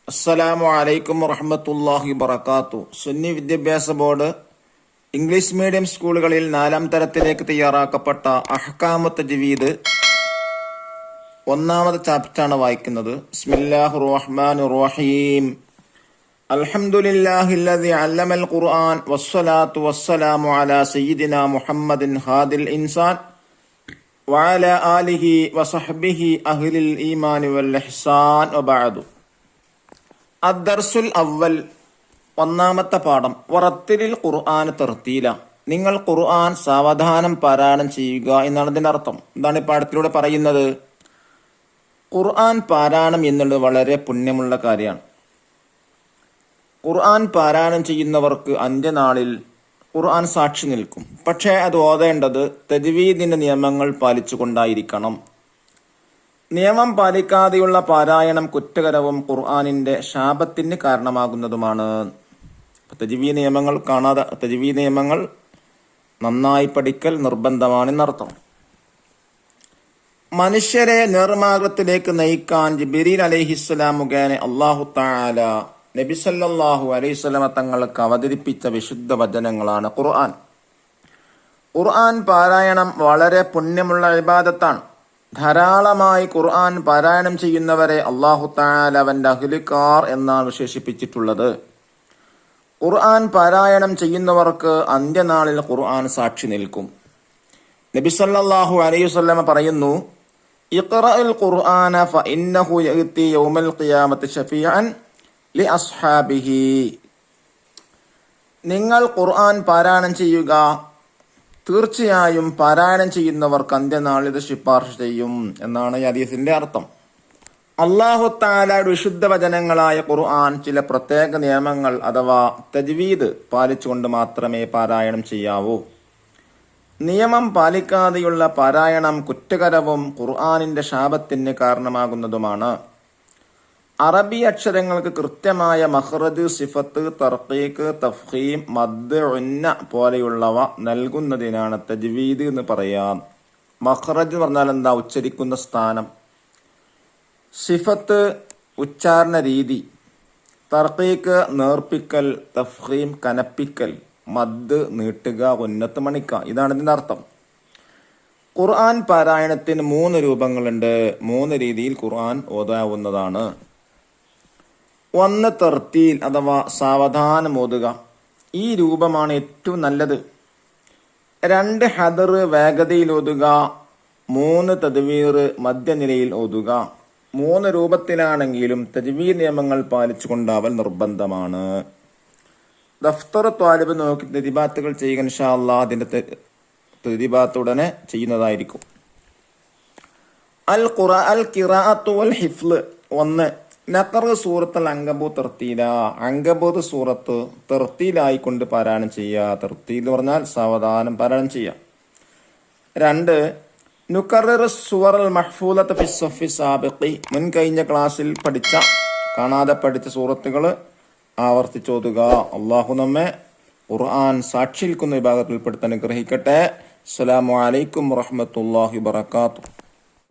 അസ്സലാമു അലൈക്കും വറഹ്മത്തുള്ളാഹി വബറകാതുഹു. സുന്നി വിദ്യാഭ്യാസ ബോർഡ് ഇംഗ്ലീഷ് മീഡിയം സ്കൂളുകളിൽ 4ാം തരത്തിലേക്ക് തയ്യാറാക്കപ്പെട്ട അഹ്കാമു തജ്വീദ് 1ാമത്തെ ചാപ്റ്ററാണ് വായിക്കുന്നത്. ബിസ്മില്ലാഹിർ റഹ്മാനിർ റഹീം. അൽഹംദുലില്ലാഹില്ലദി അല്ലമൽ ഖുർആൻ വസ്സലാത്തു വസ്സലാമു അലാ സയ്യിദിനാ മുഹമ്മദിൻ ഹാദിൽ ഇൻസാൻ വഅലാ ആലിഹി വസഹ്ബിഹി അഹ്ലിൽ ഈമാനി വൽ ഇഹ്സാൻ വബഅദു. അദ്ദർസുൽ അവൽ, 1ാമത്തെ പാഠം. വറത്തിലിൽ ഖുർആൻ തർത്തീല, നിങ്ങൾ ഖുർആൻ സാവധാനം പാരായണം ചെയ്യുക എന്നാണ് ഇതിന്റെ അർത്ഥം. എന്താണ് ഈ പാഠത്തിലൂടെ പറയുന്നത്? ഖുർആൻ പാരായണം എന്നുള്ളത് വളരെ പുണ്യമുള്ള കാര്യമാണ്. ഖുർആൻ പാരായണം ചെയ്യുന്നവർക്ക് അന്ത്യനാളിൽ ഖുർആൻ സാക്ഷി നിൽക്കും. പക്ഷേ അത് ഓതേണ്ടത് തജ്വീദിന്റെ നിയമങ്ങൾ പാലിച്ചുകൊണ്ടായിരിക്കണം. നിയമം പാലിക്കാതെയുള്ള പാരായണം കുറ്റകരവും ഖുർആനിന്റെ ശാപത്തിന് കാരണമാകുന്നതുമാണ്. തജ്വീദ് നിയമങ്ങൾ നന്നായി പഠിക്കൽ നിർബന്ധമാണെന്നർത്ഥം. മനുഷ്യരെ നേർമാർഗത്തിലേക്ക് നയിക്കാൻ ജിബ്രീൽ അലൈഹിസ്സലാം മുഖേന അല്ലാഹു തആല നബി സല്ലല്ലാഹു അലൈഹി വസല്ലമ തങ്ങൾക്ക് അവതരിപ്പിച്ച വിശുദ്ധ വചനങ്ങളാണ് ഖുർആൻ. ഖുർആൻ പാരായണം വളരെ പുണ്യമുള്ള ഇബാദത്താണ്. ധാരാളമായി ഖുർആൻ പാരായണം ചെയ്യുന്നവരെ അല്ലാഹു തആല അവന്റെ അഹ്ലുകാർ എന്നാണ് വിശേഷിപ്പിച്ചിട്ടുള്ളത്. ഖുർആൻ പാരായണം ചെയ്യുന്നവർക്ക് അന്ത്യനാളിൽ ഖുർആൻ സാക്ഷി നിൽക്കും. നബി സല്ലല്ലാഹു അലൈഹി വസല്ലമ പറയുന്നു, ഇഖ്റഅൽ ഖുർആന ഫഇന്നഹു യഅതി യൗമൽ ഖിയാമത്തി ശഫീഅൻ ലിഅസ്ഹാബിഹി. നിങ്ങൾ ഖുർആൻ പാരായണം ചെയ്യുക, തീർച്ചയായും പാരായണം ചെയ്യുന്നവർക്ക് അന്ത്യനാളിൽ ഇത് ശുപാർശ ചെയ്യും എന്നാണ് ഈ ഹദീസിന്റെ അർത്ഥം. അല്ലാഹു തആലയുടെ വിശുദ്ധ വചനങ്ങളായ ഖുർആൻ ചില പ്രത്യേക നിയമങ്ങൾ അഥവാ തജ്വീദ് പാലിച്ചുകൊണ്ട് മാത്രമേ പാരായണം ചെയ്യാവൂ. നിയമം പാലിക്കാതെയുള്ള പാരായണം കുറ്റകരവും ഖുർആനിന്റെ ശാപത്തിന് കാരണമാകുന്നതുമാണ്. അറബി അക്ഷരങ്ങൾക്ക് കൃത്യമായ മഖ്റജ്, സിഫത്ത്, തർഖീഖ്, തഫ്ഖീം, മദ്, ഉന്ന പോലെയുള്ളവ നൽകുന്നതിനാണ് തജ്വീദ് എന്ന് പറയാം. മഖ്റജ് എന്ന് പറഞ്ഞാൽ എന്താ? ഉച്ചരിക്കുന്ന സ്ഥാനം. സിഫത്ത് ഉച്ചാരണ രീതി. തർഖീഖ് നേർപ്പിക്കൽ, തഫ്ഖീം കനപ്പിക്കൽ, മദ് നീട്ടുക, ഉന്നത്ത് മണിക്ക. ഇതാണ് ഇതിന്റെ അർത്ഥം. ഖുർആൻ പാരായണത്തിന് 3 രൂപങ്ങളുണ്ട്. 3 രീതിയിൽ ഖുർആൻ ഓതാവുന്നതാണ്. 1 തർത്തീൽ അഥവാ സാവധാനം ഓതുക. ഈ രൂപമാണ് ഏറ്റവും നല്ലത്. 2 ഹദർ വേഗതയിൽ ഓതുക. 3 തദ്വീർ മധ്യനിലയിൽ ഓതുക. 3 രൂപത്തിലാണെങ്കിലും തജ്വീദ് നിയമങ്ങൾ പാലിച്ചുകൊണ്ടാവൽ നിർബന്ധമാണ്. ദഫ്തർ ത്വാലിബ് നോക്കി തെദിബാത്തുകൾ ചെയ്യുക. ഇൻഷാ അല്ലാഹ് അതിന്റെ തെദിബാത്ത് ഉടനെ ചെയ്യുന്നതായിരിക്കും. അൽ ഖിറാഅത്തു വൽ ഹിഫ്ള്. 1 നഖർ സൂറത്തുൽ അങ്കബൂത്ത് തർത്തീല, അങ്കബൂത്ത് സൂറത്ത് തർത്തീലായിക്കൊണ്ട് പാരായണം ചെയ്യുക. തർത്തീൽ എന്ന് പറഞ്ഞാൽ സാവധാനം പാരായണം ചെയ്യുക. 2 നുകറർ സുവറൽ മഹ്ഫൂലത്ത് ഫി സ്വഫി സാബിഖി. മുൻ കഴിഞ്ഞ ക്ലാസ്സിൽ കാണാതെ പഠിച്ച സൂറത്തുകൾ ആവർത്തിച്ചോതുക. അള്ളാഹു നമ്മെ ഖുർആൻ സാക്ഷി നിൽക്കുന്ന വിഭാഗത്തിൽ ഉൾപ്പെടുത്താൻ അനുഗ്രഹിക്കട്ടെ. അസ്സലാമു അലൈക്കും വറഹ്മത്തുള്ളാഹി വബറകാതുഹു.